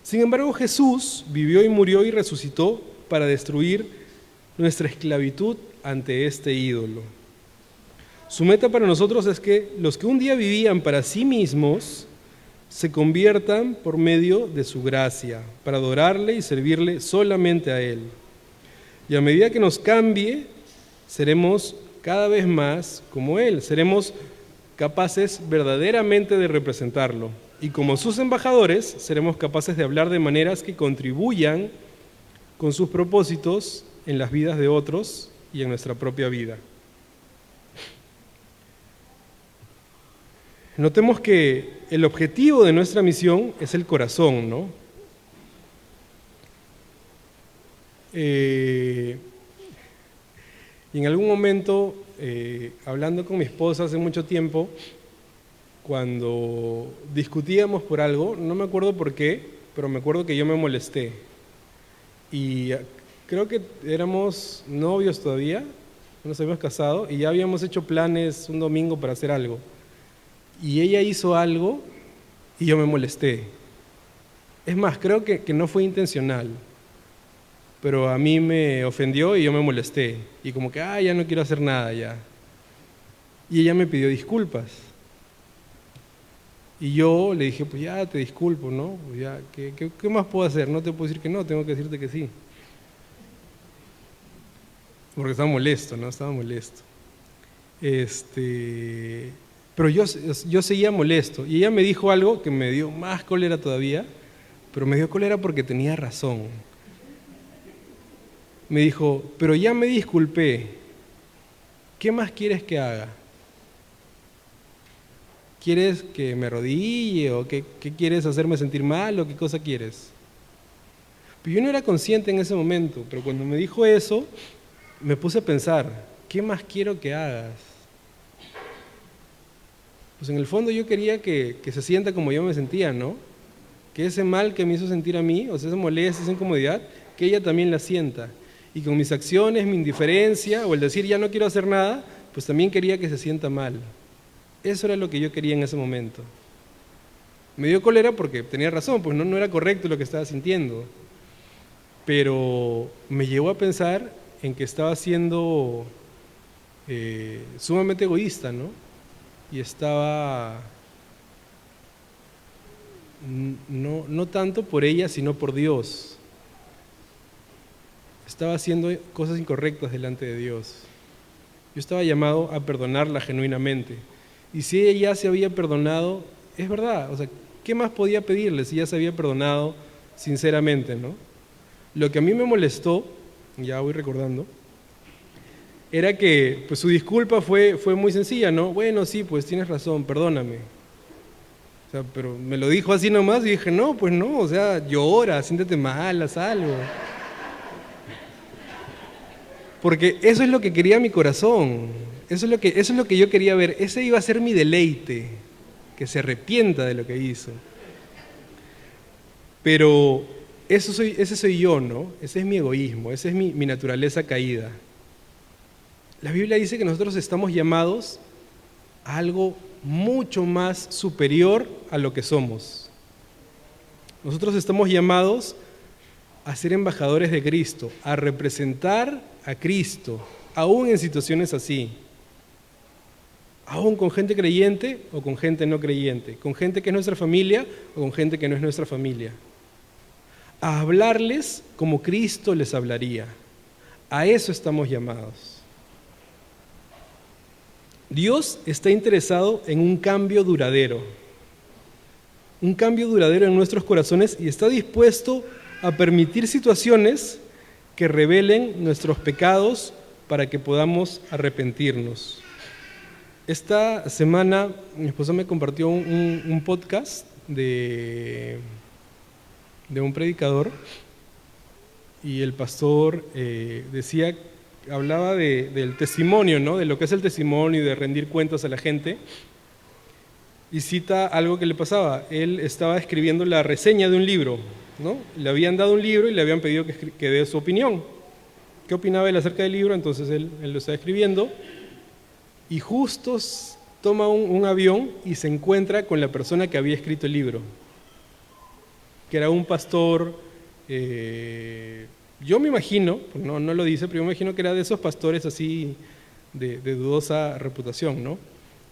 Sin embargo, Jesús vivió y murió y resucitó para destruir nuestra esclavitud ante este ídolo. Su meta para nosotros es que los que un día vivían para sí mismos se conviertan por medio de su gracia, para adorarle y servirle solamente a Él. Y a medida que nos cambie, seremos cada vez más como Él, seremos capaces verdaderamente de representarlo. Y como sus embajadores, seremos capaces de hablar de maneras que contribuyan con sus propósitos en las vidas de otros y en nuestra propia vida. Notemos que el objetivo de nuestra misión es el corazón, ¿no? Y en algún momento, hablando con mi esposa hace mucho tiempo, cuando discutíamos por algo, no me acuerdo por qué, pero me acuerdo que yo me molesté. Y creo que éramos novios todavía, nos habíamos casado y ya habíamos hecho planes un domingo para hacer algo. Y ella hizo algo y yo me molesté. Es más, creo que no fue intencional, pero a mí me ofendió y yo me molesté. Y como que, ya no quiero hacer nada ya. Y ella me pidió disculpas. Y yo le dije, pues ya te disculpo, ¿no? Pues ya, ¿qué más puedo hacer? No te puedo decir que no, tengo que decirte que sí. Porque estaba molesto, ¿no? Estaba molesto. Pero yo seguía molesto. Y ella me dijo algo que me dio más cólera todavía, pero me dio cólera porque tenía razón. Me dijo, pero ya me disculpé, ¿qué más quieres que haga? ¿Quieres que me arrodille o qué quieres hacerme sentir mal o qué cosa quieres? Pero yo no era consciente en ese momento, pero cuando me dijo eso, me puse a pensar, ¿qué más quiero que hagas? Pues en el fondo yo quería que se sienta como yo me sentía, ¿no? Que ese mal que me hizo sentir a mí, o sea, esa molestia, esa incomodidad, que ella también la sienta. Y con mis acciones, mi indiferencia, o el decir ya no quiero hacer nada, pues también quería que se sienta mal. Eso era lo que yo quería en ese momento. Me dio cólera porque tenía razón, pues no era correcto lo que estaba sintiendo. Pero me llevó a pensar en que estaba siendo sumamente egoísta, ¿no? Y estaba no tanto por ella, sino por Dios. Estaba haciendo cosas incorrectas delante de Dios. Yo estaba llamado a perdonarla genuinamente. Y si ella ya se había perdonado, es verdad, o sea, ¿qué más podía pedirle si ya se había perdonado sinceramente, ¿no? Lo que a mí me molestó, ya voy recordando, era que pues, su disculpa fue muy sencilla, ¿no? Bueno, sí, pues tienes razón, perdóname. O sea, pero me lo dijo así nomás y dije, no, pues no, o sea, llora, siéntete mal, haz algo. Porque eso es lo que quería mi corazón, eso es lo que yo quería ver, ese iba a ser mi deleite, que se arrepienta de lo que hizo. Pero ese soy yo, ¿no? Ese es mi egoísmo, esa es mi naturaleza caída. La Biblia dice que nosotros estamos llamados a algo mucho más superior a lo que somos. Nosotros estamos llamados a ser embajadores de Cristo, a representar a Cristo, aún en situaciones así. Aún con gente creyente o con gente no creyente, con gente que es nuestra familia o con gente que no es nuestra familia. A hablarles como Cristo les hablaría. A eso estamos llamados. Dios está interesado en un cambio duradero en nuestros corazones y está dispuesto a permitir situaciones que revelen nuestros pecados para que podamos arrepentirnos. Esta semana mi esposa me compartió un podcast de un predicador y el pastor hablaba del testimonio, ¿no? De lo que es el testimonio y de rendir cuentas a la gente, y cita algo que le pasaba. Él estaba escribiendo la reseña de un libro, ¿no? Le habían dado un libro y le habían pedido que dé su opinión. ¿Qué opinaba él acerca del libro? Entonces él lo estaba escribiendo y justo toma un avión y se encuentra con la persona que había escrito el libro, que era un pastor. Yo me imagino, no lo dice, pero yo me imagino que era de esos pastores así de dudosa reputación, ¿no?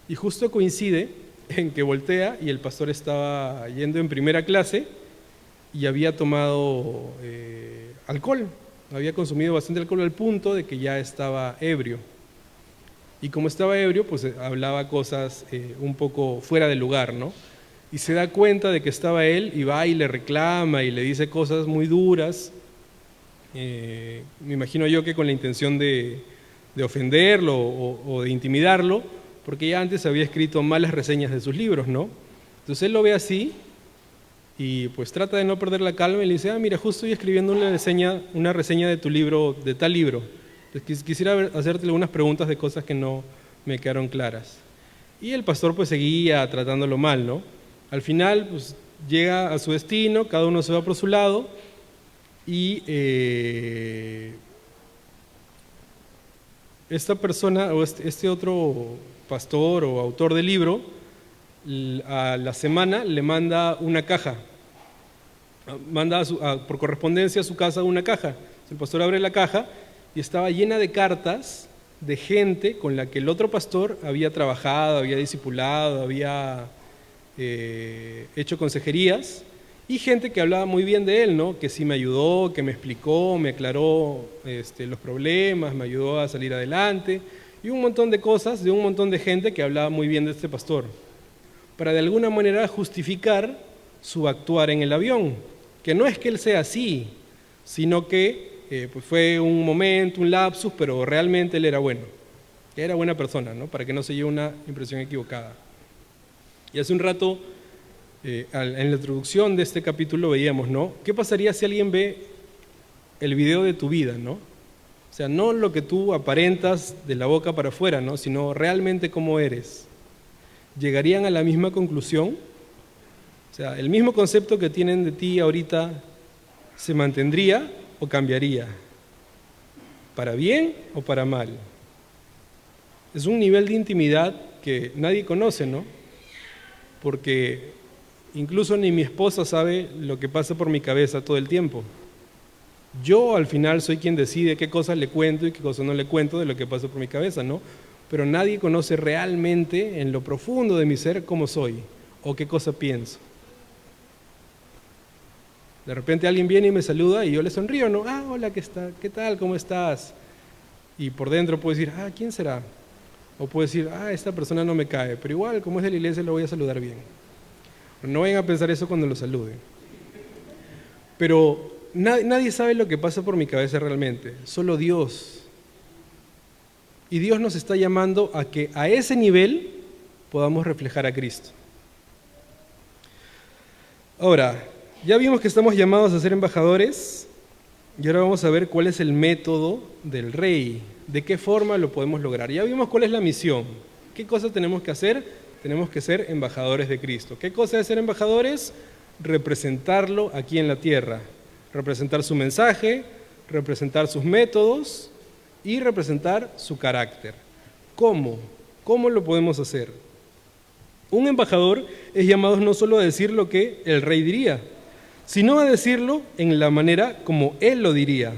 Y justo coincide en que voltea y el pastor estaba yendo en primera clase y había tomado alcohol, había consumido bastante alcohol al punto de que ya estaba ebrio. Y como estaba ebrio, pues hablaba cosas un poco fuera de lugar, ¿no? Y se da cuenta de que estaba él y va y le reclama y le dice cosas muy duras. Me imagino yo que con la intención de ofenderlo o de intimidarlo, porque ya antes había escrito malas reseñas de sus libros, ¿no? Entonces él lo ve así y pues trata de no perder la calma y le dice, mira, justo estoy escribiendo una reseña de tu libro, de tal libro. Entonces, quisiera hacerte algunas preguntas de cosas que no me quedaron claras. Y el pastor pues seguía tratándolo mal, ¿no? Al final pues llega a su destino, cada uno se va por su lado y esta persona o este otro pastor o autor del libro a la semana le manda una caja, manda por correspondencia a su casa una caja El pastor abre la caja y estaba llena de cartas de gente con la que el otro pastor había trabajado, había discipulado, había hecho consejerías, y gente que hablaba muy bien de él, ¿no? Que sí me ayudó, que me explicó, me aclaró los problemas, me ayudó a salir adelante, y un montón de cosas de un montón de gente que hablaba muy bien de este pastor, para de alguna manera justificar su actuar en el avión, que no es que él sea así, sino que pues fue un momento, un lapsus, pero realmente él era bueno, que era buena persona, ¿no? Para que no se lleve una impresión equivocada. Y hace un rato, en la introducción de este capítulo veíamos, ¿no? ¿Qué pasaría si alguien ve el video de tu vida, ¿no? O sea, no lo que tú aparentas de la boca para afuera, ¿no? Sino realmente cómo eres. ¿Llegarían a la misma conclusión? O sea, ¿el mismo concepto que tienen de ti ahorita se mantendría o cambiaría? ¿Para bien o para mal? Es un nivel de intimidad que nadie conoce, ¿no? Porque incluso ni mi esposa sabe lo que pasa por mi cabeza todo el tiempo. Yo al final soy quien decide qué cosas le cuento y qué cosas no le cuento de lo que pasa por mi cabeza, ¿no? Pero nadie conoce realmente en lo profundo de mi ser cómo soy o qué cosa pienso. De repente alguien viene y me saluda y yo le sonrío, ¿no? Ah, hola, ¿qué tal? ¿Cómo estás? Y por dentro puedo decir, ah, ¿quién será? O puedo decir, ah, esta persona no me cae, pero igual, como es de la iglesia, lo voy a saludar bien. No vayan a pensar eso cuando lo saluden. Pero nadie sabe lo que pasa por mi cabeza realmente, solo Dios. Y Dios nos está llamando a que a ese nivel podamos reflejar a Cristo. Ahora, ya vimos que estamos llamados a ser embajadores y ahora vamos a ver cuál es el método del rey, de qué forma lo podemos lograr. Ya vimos cuál es la misión, qué cosas tenemos que hacer. Tenemos que ser embajadores de Cristo. ¿Qué cosa es ser embajadores? Representarlo aquí en la tierra, representar su mensaje, representar sus métodos y representar su carácter. ¿Cómo? ¿Cómo lo podemos hacer? Un embajador es llamado no solo a decir lo que el rey diría, sino a decirlo en la manera como él lo diría.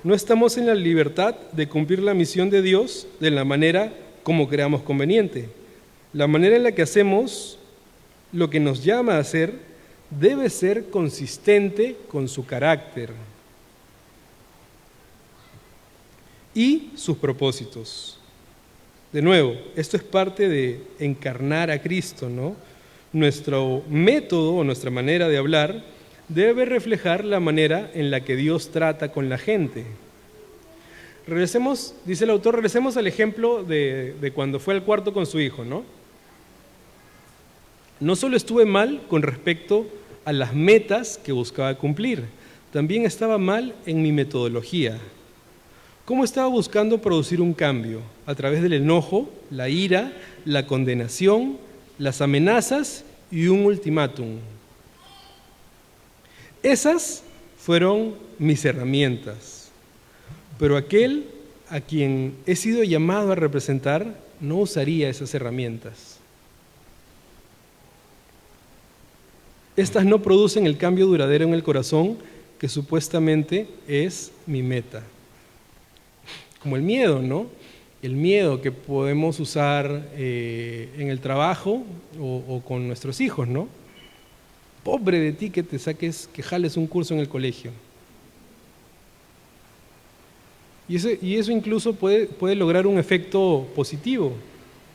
No estamos en la libertad de cumplir la misión de Dios de la manera como creamos conveniente. La manera en la que hacemos lo que nos llama a hacer debe ser consistente con su carácter y sus propósitos. De nuevo, esto es parte de encarnar a Cristo, ¿no? Nuestro método o nuestra manera de hablar debe reflejar la manera en la que Dios trata con la gente. Regresemos, dice el autor, regresemos al ejemplo de cuando fue al cuarto con su hijo, ¿no? No solo estuve mal con respecto a las metas que buscaba cumplir, también estaba mal en mi metodología. ¿Cómo estaba buscando producir un cambio? A través del enojo, la ira, la condenación, las amenazas y un ultimátum. Esas fueron mis herramientas, pero aquel a quien he sido llamado a representar no usaría esas herramientas. Estas no producen el cambio duradero en el corazón que supuestamente es mi meta. Como el miedo, ¿no? El miedo que podemos usar en el trabajo o con nuestros hijos, ¿no? Pobre de ti que que jales un curso en el colegio. Y eso incluso puede lograr un efecto positivo,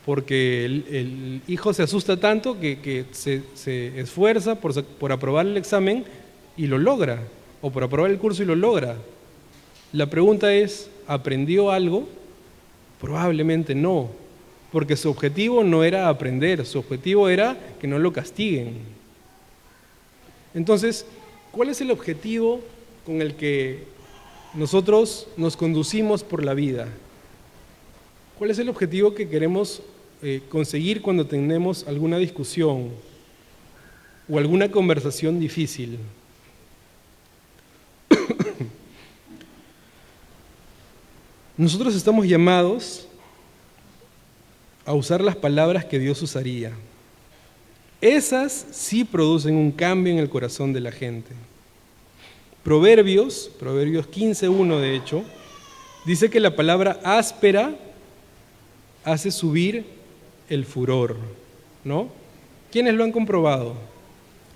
porque el hijo se asusta tanto que se esfuerza por aprobar el examen y lo logra, o por aprobar el curso y lo logra. La pregunta es, ¿aprendió algo? Probablemente no, porque su objetivo no era aprender, su objetivo era que no lo castiguen. Entonces, ¿cuál es el objetivo con el que nosotros nos conducimos por la vida? ¿Cuál es el objetivo que queremos conseguir cuando tenemos alguna discusión o alguna conversación difícil? Nosotros estamos llamados a usar las palabras que Dios usaría. Esas sí producen un cambio en el corazón de la gente. Proverbios 15:1 de hecho, dice que la palabra áspera hace subir el furor, ¿no? ¿Quiénes lo han comprobado?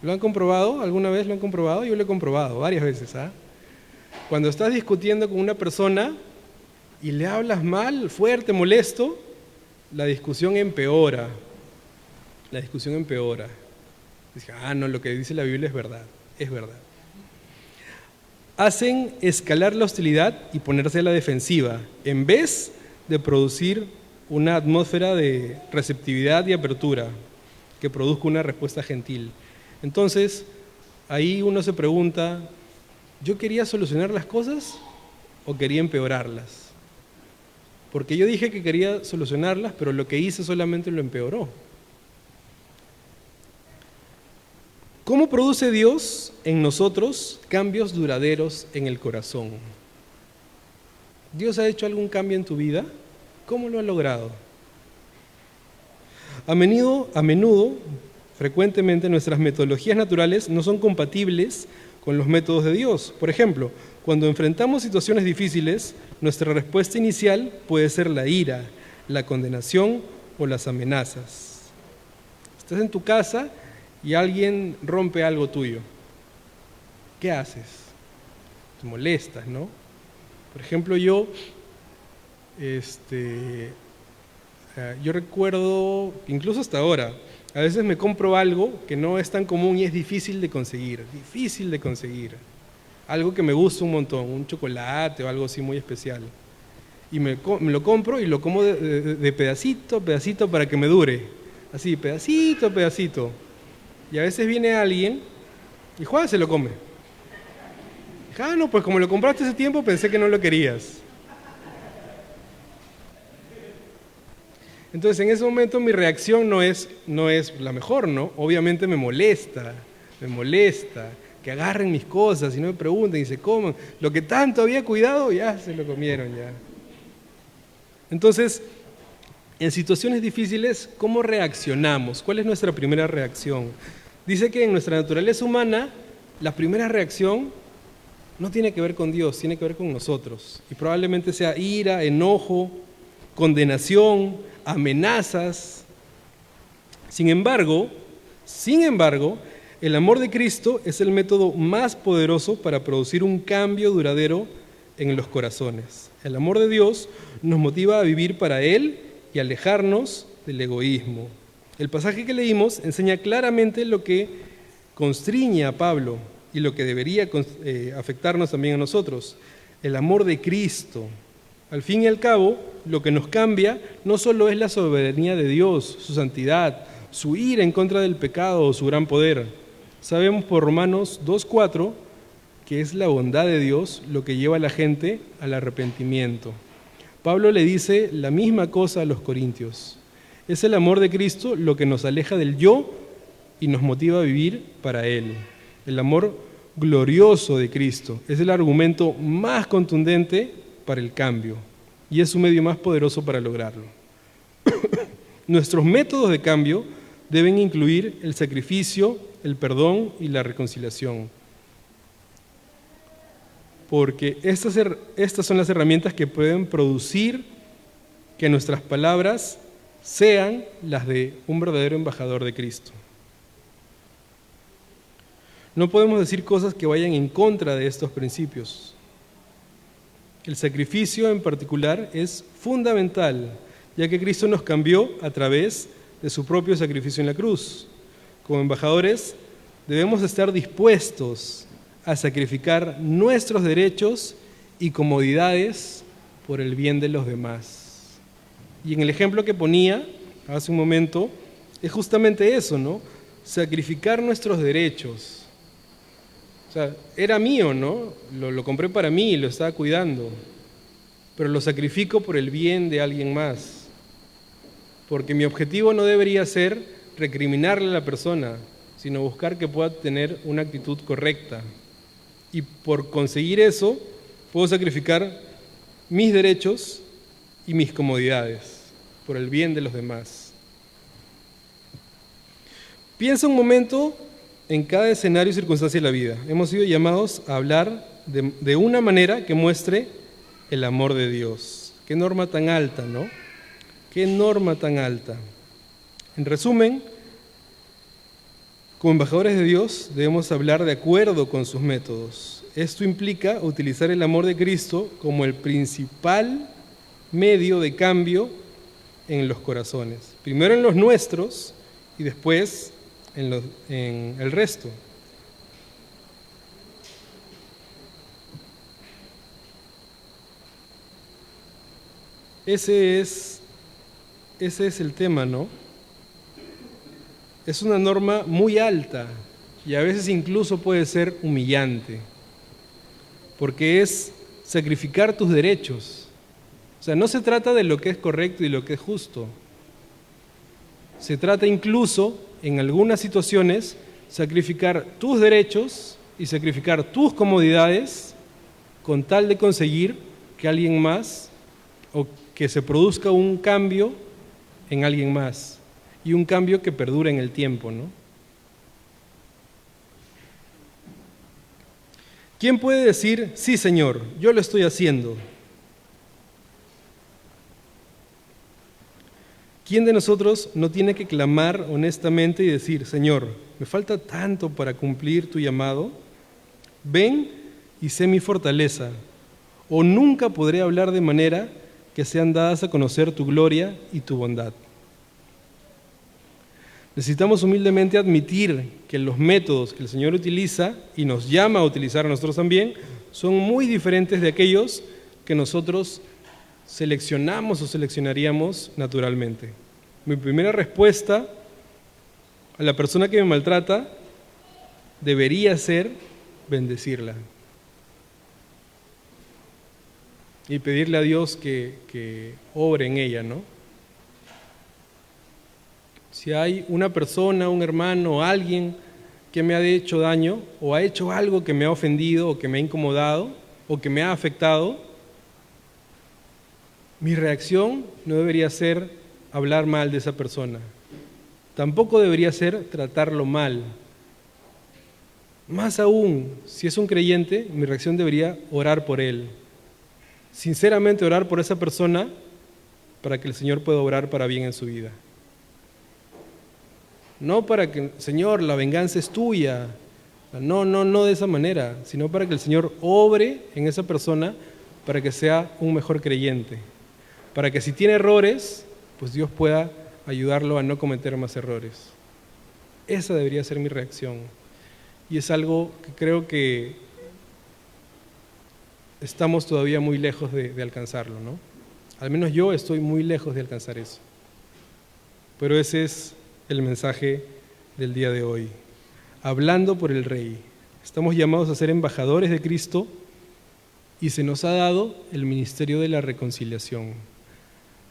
¿Lo han comprobado? ¿Alguna vez lo han comprobado? Yo lo he comprobado varias veces, ¿ah? Cuando estás discutiendo con una persona y le hablas mal, fuerte, molesto, la discusión empeora. La discusión empeora. Dice, no, lo que dice la Biblia es verdad, es verdad. Hacen escalar la hostilidad y ponerse a la defensiva, en vez de producir una atmósfera de receptividad y apertura que produzca una respuesta gentil. Entonces, ahí uno se pregunta, ¿yo quería solucionar las cosas o quería empeorarlas? Porque yo dije que quería solucionarlas, pero lo que hice solamente lo empeoró. ¿Cómo produce Dios en nosotros cambios duraderos en el corazón? ¿Dios ha hecho algún cambio en tu vida? ¿Cómo lo ha logrado? A menudo, frecuentemente, nuestras metodologías naturales no son compatibles con los métodos de Dios. Por ejemplo, cuando enfrentamos situaciones difíciles, nuestra respuesta inicial puede ser la ira, la condenación o las amenazas. Estás en tu casa y alguien rompe algo tuyo. ¿Qué haces? Te molestas, ¿no? Por ejemplo, yo recuerdo, incluso hasta ahora, a veces me compro algo que no es tan común y es difícil de conseguir. Algo que me gusta un montón, un chocolate o algo así muy especial. Y me lo compro y lo como de pedacito a pedacito para que me dure. Así, pedacito a pedacito. Y a veces viene alguien y Juan se lo come. No, pues como lo compraste hace tiempo pensé que no lo querías. Entonces en ese momento mi reacción no es la mejor, ¿no? Obviamente me molesta que agarren mis cosas y no me pregunten y se coman. Lo que tanto había cuidado ya se lo comieron ya. Entonces, en situaciones difíciles, ¿cómo reaccionamos? ¿Cuál es nuestra primera reacción? Dice que en nuestra naturaleza humana, la primera reacción no tiene que ver con Dios, tiene que ver con nosotros. Y probablemente sea ira, enojo, condenación, amenazas. Sin embargo, el amor de Cristo es el método más poderoso para producir un cambio duradero en los corazones. El amor de Dios nos motiva a vivir para Él y alejarnos del egoísmo. El pasaje que leímos enseña claramente lo que constriñe a Pablo y lo que debería afectarnos también a nosotros. El amor de Cristo. Al fin y al cabo, lo que nos cambia no solo es la soberanía de Dios, su santidad, su ira en contra del pecado o su gran poder. Sabemos por Romanos 2:4 que es la bondad de Dios lo que lleva a la gente al arrepentimiento. Pablo le dice la misma cosa a los corintios. Es el amor de Cristo lo que nos aleja del yo y nos motiva a vivir para Él. El amor glorioso de Cristo es el argumento más contundente para el cambio y es su medio más poderoso para lograrlo. Nuestros métodos de cambio deben incluir el sacrificio, el perdón y la reconciliación. Porque estas son las herramientas que pueden producir que nuestras palabras sean las de un verdadero embajador de Cristo. No podemos decir cosas que vayan en contra de estos principios. El sacrificio en particular es fundamental, ya que Cristo nos cambió a través de su propio sacrificio en la cruz. Como embajadores, debemos estar dispuestos a sacrificar nuestros derechos y comodidades por el bien de los demás. Y en el ejemplo que ponía hace un momento, es justamente eso, ¿no? Sacrificar nuestros derechos. O sea, era mío, ¿no? Lo compré para mí y lo estaba cuidando, pero lo sacrifico por el bien de alguien más. Porque mi objetivo no debería ser recriminarle a la persona, sino buscar que pueda tener una actitud correcta. Y por conseguir eso, puedo sacrificar mis derechos y mis comodidades por el bien de los demás. Piensa un momento en cada escenario y circunstancia de la vida. Hemos sido llamados a hablar de una manera que muestre el amor de Dios. Qué norma tan alta, ¿no? Qué norma tan alta. En resumen, como embajadores de Dios debemos hablar de acuerdo con sus métodos. Esto implica utilizar el amor de Cristo como el principal medio de cambio en los corazones. Primero en los nuestros y después en el resto. Ese es el tema, ¿no? Es una norma muy alta y a veces incluso puede ser humillante, porque es sacrificar tus derechos. O sea, no se trata de lo que es correcto y lo que es justo. Se trata incluso, en algunas situaciones, sacrificar tus derechos y sacrificar tus comodidades con tal de conseguir que alguien más, o que se produzca un cambio en alguien más, y un cambio que perdure en el tiempo, ¿no? ¿Quién puede decir, sí, Señor, yo lo estoy haciendo? ¿Quién de nosotros no tiene que clamar honestamente y decir, Señor, me falta tanto para cumplir tu llamado? Ven y sé mi fortaleza, o nunca podré hablar de manera que sean dadas a conocer tu gloria y tu bondad. Necesitamos humildemente admitir que los métodos que el Señor utiliza y nos llama a utilizar a nosotros también son muy diferentes de aquellos que nosotros seleccionamos o seleccionaríamos naturalmente. Mi primera respuesta a la persona que me maltrata debería ser bendecirla y pedirle a Dios que obre en ella, ¿no? Si hay una persona, un hermano o alguien que me ha hecho daño o ha hecho algo que me ha ofendido o que me ha incomodado o que me ha afectado, mi reacción no debería ser hablar mal de esa persona. Tampoco debería ser tratarlo mal. Más aún, si es un creyente, mi reacción debería orar por él. Sinceramente orar por esa persona para que el Señor pueda obrar para bien en su vida. No para que, Señor, la venganza es tuya. No de esa manera, sino para que el Señor obre en esa persona para que sea un mejor creyente. Para que si tiene errores, pues Dios pueda ayudarlo a no cometer más errores. Esa debería ser mi reacción. Y es algo que creo que estamos todavía muy lejos de alcanzarlo, ¿no? Al menos yo estoy muy lejos de alcanzar eso. Pero ese es el mensaje del día de hoy. Hablando por el Rey. Estamos llamados a ser embajadores de Cristo y se nos ha dado el ministerio de la reconciliación.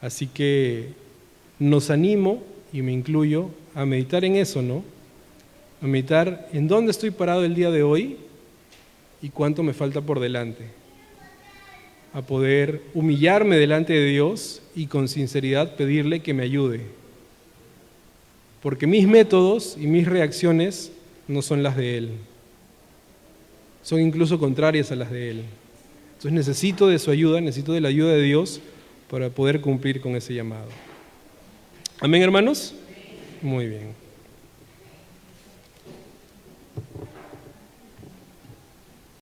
Así que nos animo, y me incluyo, a meditar en eso, ¿no? A meditar en dónde estoy parado el día de hoy y cuánto me falta por delante. A poder humillarme delante de Dios y con sinceridad pedirle que me ayude. Porque mis métodos y mis reacciones no son las de Él. Son incluso contrarias a las de Él. Entonces necesito de su ayuda, necesito de la ayuda de Dios para poder cumplir con ese llamado. ¿Amén, hermanos? Muy bien.